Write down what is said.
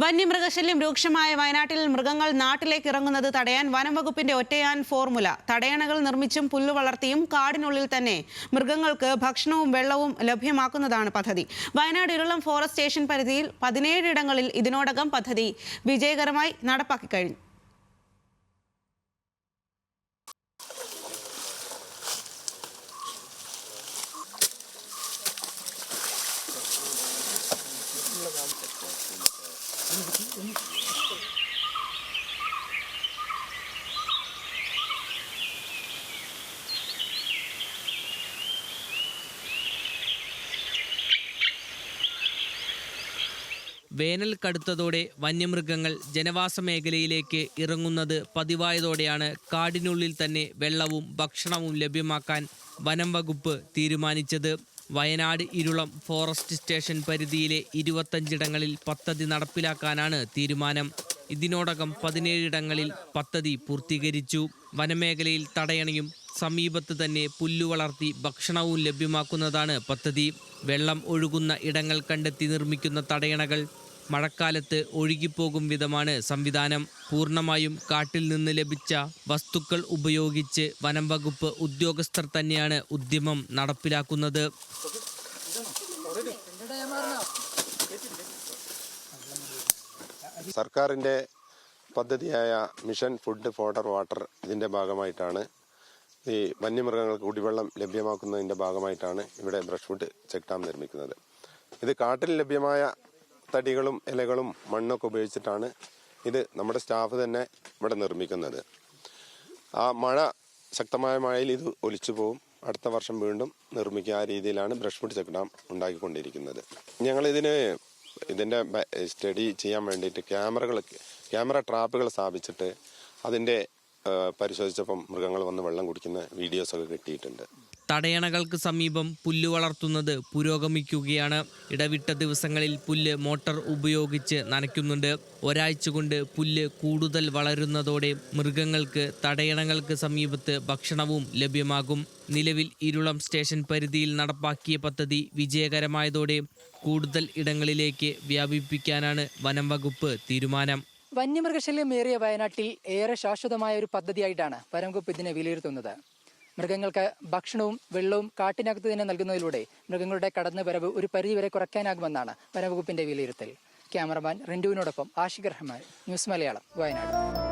വന്യമൃഗശല്യം രൂക്ഷമായ വയനാട്ടിൽ മൃഗങ്ങൾ നാട്ടിലേക്ക് ഇറങ്ങുന്നത് തടയാൻ വനം വകുപ്പിന്റെ ഒറ്റയാൻ ഫോർമുല. തടയണകൾ നിർമ്മിച്ചും പുല്ലു വളർത്തിയും കാടിനുള്ളിൽ തന്നെ മൃഗങ്ങൾക്ക് ഭക്ഷണവും വെള്ളവും ലഭ്യമാക്കുന്നതാണ് പദ്ധതി. വയനാട് ഇരുളം ഫോറസ്റ്റ് സ്റ്റേഷൻ പരിധിയിൽ 17 ഇടങ്ങളിൽ ഇതിനോടകം പദ്ധതി വിജയകരമായി നടപ്പാക്കി കഴിഞ്ഞു. വേനൽ കടുത്തതോടെ വന്യമൃഗങ്ങൾ ജനവാസ മേഖലയിലേക്ക് ഇറങ്ങുന്നത് പതിവായതോടെയാണ് കാടിനുള്ളിൽ തന്നെ വെള്ളവും ഭക്ഷണവും ലഭ്യമാക്കാൻ വനം വകുപ്പ് തീരുമാനിച്ചത്. വയനാട് ഇരുളം ഫോറസ്റ്റ് സ്റ്റേഷൻ പരിധിയിലെ 25 ഇടങ്ങളിൽ പദ്ധതി നടപ്പിലാക്കാനാണ് തീരുമാനം. ഇതിനോടകം 17 ഇടങ്ങളിൽ പദ്ധതി പൂർത്തീകരിച്ചു. വനമേഖലയിൽ തടയണയും സമീപത്ത് തന്നെ പുല്ലു വളർത്തി ഭക്ഷണവും ലഭ്യമാക്കുന്നതാണ് പദ്ധതി. വെള്ളം ഒഴുകുന്ന ഇടങ്ങൾ കണ്ടെത്തി നിർമ്മിക്കുന്ന തടയണകൾ മഴക്കാലത്ത് ഒഴുകിപ്പോകും വിധമാണ് സംവിധാനം. പൂർണ്ണമായും കാട്ടിൽ നിന്ന് ലഭിച്ച വസ്തുക്കൾ ഉപയോഗിച്ച് വനം വകുപ്പ് ഉദ്യോഗസ്ഥർ തന്നെയാണ് ഉദ്യമം നടപ്പിലാക്കുന്നത്. സർക്കാരിൻ്റെ പദ്ധതിയായ മിഷൻ ഫുഡ് ഫോഡർ വാട്ടർ ഇതിൻ്റെ ഭാഗമായിട്ടാണ് ഈ വന്യമൃഗങ്ങൾക്ക് കുടിവെള്ളം ലഭ്യമാക്കുന്നതിൻ്റെ ഭാഗമായിട്ടാണ് ഇവിടെ ബ്രഷ്വുഡ് ചെക്ക് ഡാം നിർമ്മിക്കുന്നത്. ഇത് കാട്ടിൽ ലഭ്യമായ തടികളും ഇലകളും മണ്ണൊക്കെ ഉപയോഗിച്ചിട്ടാണ് ഇത് നമ്മുടെ സ്റ്റാഫ് തന്നെ ഇവിടെ നിർമ്മിക്കുന്നത്. ആ ശക്തമായ മഴയിൽ ഇത് ഒലിച്ചു പോകും. അടുത്ത വർഷം വീണ്ടും നിർമ്മിക്കുക. ആ രീതിയിലാണ് ബ്രഷ്വുഡ് ചെക്ക് ഡാം ഉണ്ടാക്കിക്കൊണ്ടിരിക്കുന്നത്. ഇതിൻ്റെ സ്റ്റഡി ചെയ്യാൻ വേണ്ടിയിട്ട് ക്യാമറ ട്രാപ്പുകൾ സ്ഥാപിച്ചിട്ട് അതിൻ്റെ പരിശോധിച്ചപ്പം മൃഗങ്ങൾ വന്ന് വെള്ളം കുടിക്കുന്ന വീഡിയോസൊക്കെ കിട്ടിയിട്ടുണ്ട്. തടയണകൾക്ക് സമീപം പുല്ല് വളർത്തുന്നത് പുരോഗമിക്കുകയാണ്. ഇടവിട്ട ദിവസങ്ങളിൽ പുല്ല് മോട്ടോർ ഉപയോഗിച്ച് നനയ്ക്കുന്നുണ്ട്. ഒരാഴ്ച കൊണ്ട് പുല്ല് കൂടുതൽ വളരുന്നതോടെ മൃഗങ്ങൾക്ക് തടയണകൾക്ക് സമീപത്ത് ഭക്ഷണവും ലഭ്യമാകും. നിലവിൽ ഇരുളം സ്റ്റേഷൻ പരിധിയിൽ നടപ്പാക്കിയ പദ്ധതി വിജയകരമായതോടെ കൂടുതൽ ഇടങ്ങളിലേക്ക് വ്യാപിപ്പിക്കാനാണ് വനം വകുപ്പ് തീരുമാനം. വന്യമൃഗശല്യമേറിയ വയനാട്ടിൽ ഏറെ ശാശ്വതമായ ഒരു പദ്ധതിയായിട്ടാണ് വനം വകുപ്പ് ഇതിനെ വിലയിരുത്തുന്നത്. മൃഗങ്ങൾക്ക് ഭക്ഷണവും വെള്ളവും കാട്ടിനകത്ത് തന്നെ നൽകുന്നതിലൂടെ മൃഗങ്ങളുടെ കടന്നുവരവ് ഒരു പരിധിവരെ കുറയ്ക്കാനാകുമെന്നാണ് വനംവകുപ്പിന്റെ വിലയിരുത്തൽ. ക്യാമറമാൻ റിന്റുവിനോടൊപ്പം ആഷിഖ് റഹ്മാൻ, ന്യൂസ് മലയാളം, വയനാട്.